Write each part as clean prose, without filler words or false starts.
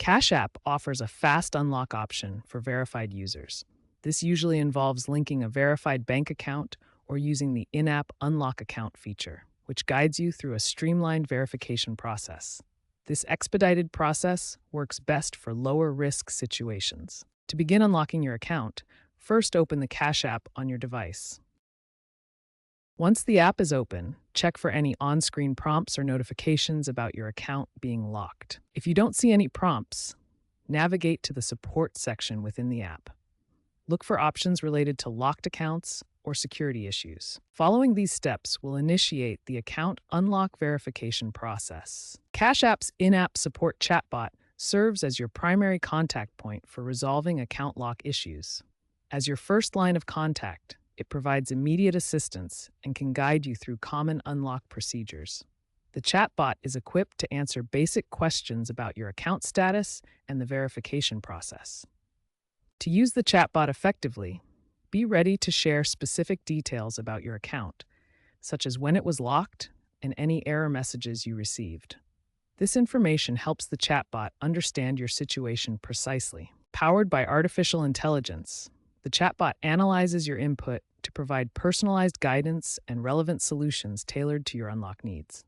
Cash App offers a fast unlock option for verified users. This usually involves linking a verified bank account or using the in app unlock account feature, which guides you through a streamlined verification process. This expedited process works best for lower risk situations. To begin unlocking your account, first open the Cash App on your device. Once the app is open, check for any on-screen prompts or notifications about your account being locked. If you don't see any prompts, navigate to the support section within the app. Look for options related to locked accounts or security issues. Following these steps will initiate the account unlock verification process. Cash App's in-app support chatbot serves as your primary contact point for resolving account lock issues. As your first line of contact, it provides immediate assistance and can guide you through common unlock procedures. The chatbot is equipped to answer basic questions about your account status and the verification process. To use the chatbot effectively, be ready to share specific details about your account, such as when it was locked and any error messages you received. This information helps the chatbot understand your situation precisely. Powered by artificial intelligence, the chatbot analyzes your input to provide personalized guidance and relevant solutions tailored to your unlock needs.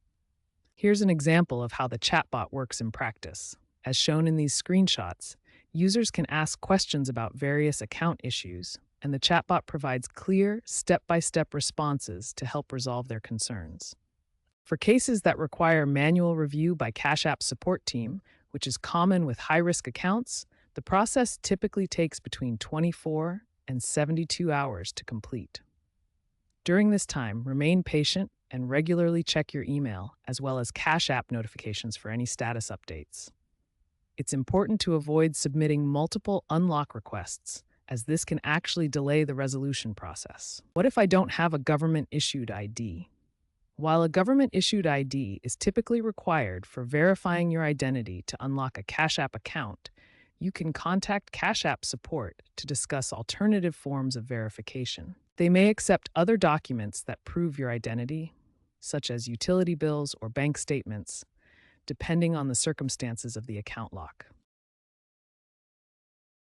Here's an example of how the chatbot works in practice. As shown in these screenshots, users can ask questions about various account issues, and the chatbot provides clear, step-by-step responses to help resolve their concerns. For cases that require manual review by Cash App support team, which is common with high-risk accounts, the process typically takes between 24 and 72 hours to complete. During this time, remain patient and regularly check your email, as well as Cash App notifications for any status updates. It's important to avoid submitting multiple unlock requests, as this can actually delay the resolution process. What if I don't have a government-issued ID? While a government-issued ID is typically required for verifying your identity to unlock a Cash App account, you can contact Cash App support to discuss alternative forms of verification. They may accept other documents that prove your identity, such as utility bills or bank statements, depending on the circumstances of the account lock.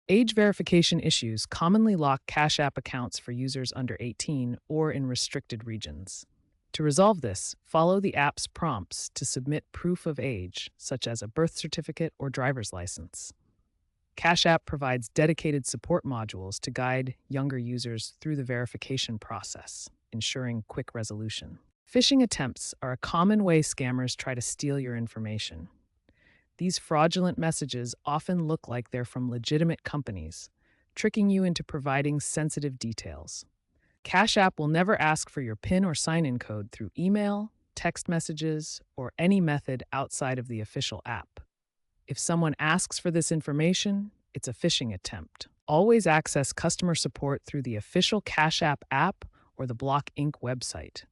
Age verification issues commonly lock Cash App accounts for users under 18 or in restricted regions. To resolve this, follow the app's prompts to submit proof of age, such as a birth certificate or driver's license. Cash App provides dedicated support modules to guide younger users through the verification process, ensuring quick resolution. Phishing attempts are a common way scammers try to steal your information. These fraudulent messages often look like they're from legitimate companies, tricking you into providing sensitive details. Cash App will never ask for your PIN or sign-in code through email, text messages, or any method outside of the official app. If someone asks for this information, it's a phishing attempt. Always access customer support through the official Cash App app or the Block Inc. website.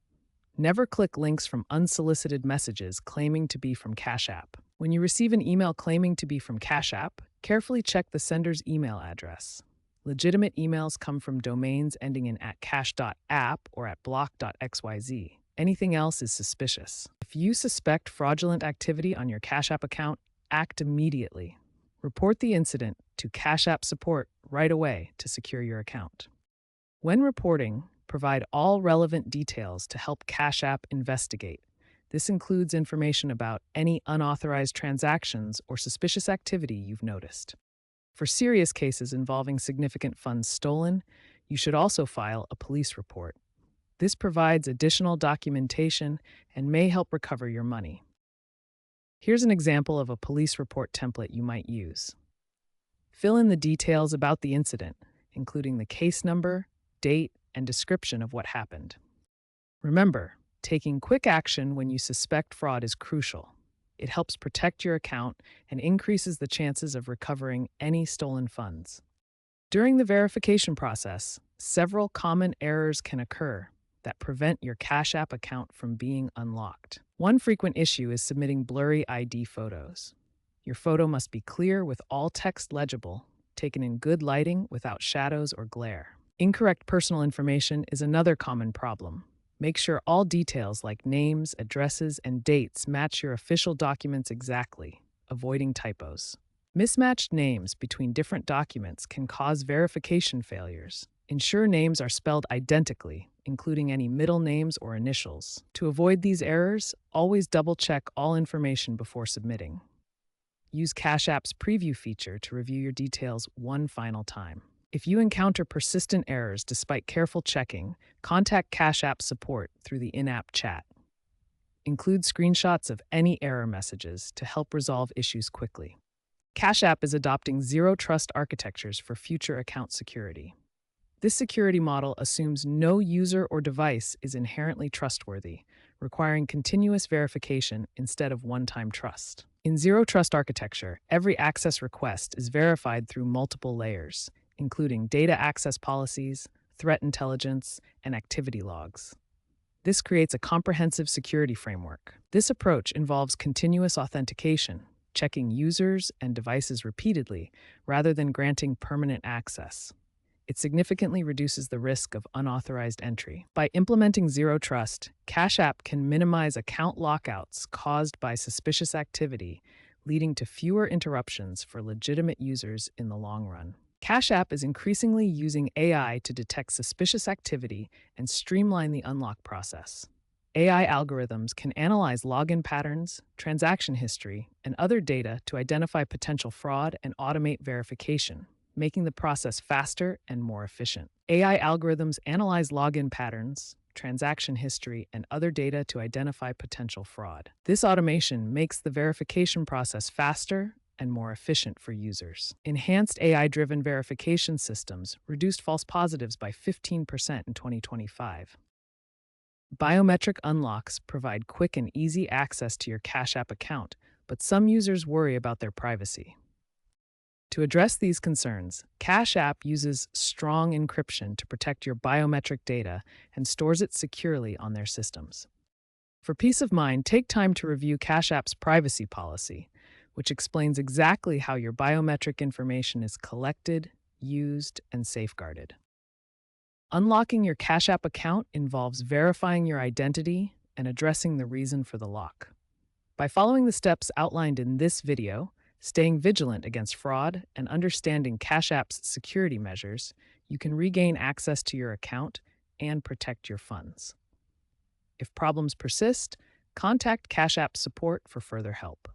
Never click links from unsolicited messages claiming to be from Cash App. When you receive an email claiming to be from Cash App, carefully check the sender's email address. Legitimate emails come from domains ending in @cash.app or @block.xyz. Anything else is suspicious. If you suspect fraudulent activity on your Cash App account, act immediately. Report the incident to Cash App support right away to secure your account. When reporting, provide all relevant details to help Cash App investigate. This includes information about any unauthorized transactions or suspicious activity you've noticed. For serious cases involving significant funds stolen, you should also file a police report. This provides additional documentation and may help recover your money. Here's an example of a police report template you might use. Fill in the details about the incident, including the case number, date, and description of what happened. Remember, taking quick action when you suspect fraud is crucial. It helps protect your account and increases the chances of recovering any stolen funds. During the verification process, several common errors can occur that prevent your Cash App account from being unlocked. One frequent issue is submitting blurry ID photos. Your photo must be clear with all text legible, taken in good lighting without shadows or glare. Incorrect personal information is another common problem. Make sure all details like names, addresses, and dates match your official documents exactly, avoiding typos. Mismatched names between different documents can cause verification failures. Ensure names are spelled identically, including any middle names or initials. To avoid these errors, always double-check all information before submitting. Use Cash App's preview feature to review your details one final time. If you encounter persistent errors despite careful checking, contact Cash App support through the in-app chat. Include screenshots of any error messages to help resolve issues quickly. Cash App is adopting zero trust architectures for future account security. This security model assumes no user or device is inherently trustworthy, requiring continuous verification instead of one-time trust. In zero trust architecture, every access request is verified through multiple layers, including data access policies, threat intelligence, and activity logs. This creates a comprehensive security framework. This approach involves continuous authentication, checking users and devices repeatedly rather than granting permanent access. It significantly reduces the risk of unauthorized entry. By implementing zero trust, Cash App can minimize account lockouts caused by suspicious activity, leading to fewer interruptions for legitimate users in the long run. Cash App is increasingly using AI to detect suspicious activity and streamline the unlock process. AI algorithms can analyze login patterns, transaction history, and other data to identify potential fraud and automate verification, making the process faster and more efficient. AI algorithms analyze login patterns, transaction history, and other data to identify potential fraud. This automation makes the verification process faster and more efficient for users. Enhanced AI-driven verification systems reduced false positives by 15% in 2025. Biometric unlocks provide quick and easy access to your Cash App account, but some users worry about their privacy. To address these concerns, Cash App uses strong encryption to protect your biometric data and stores it securely on their systems. For peace of mind, take time to review Cash App's privacy policy, which explains exactly how your biometric information is collected, used, and safeguarded. Unlocking your Cash App account involves verifying your identity and addressing the reason for the lock. By following the steps outlined in this video, staying vigilant against fraud, and understanding Cash App's security measures, you can regain access to your account and protect your funds. If problems persist, contact Cash App support for further help.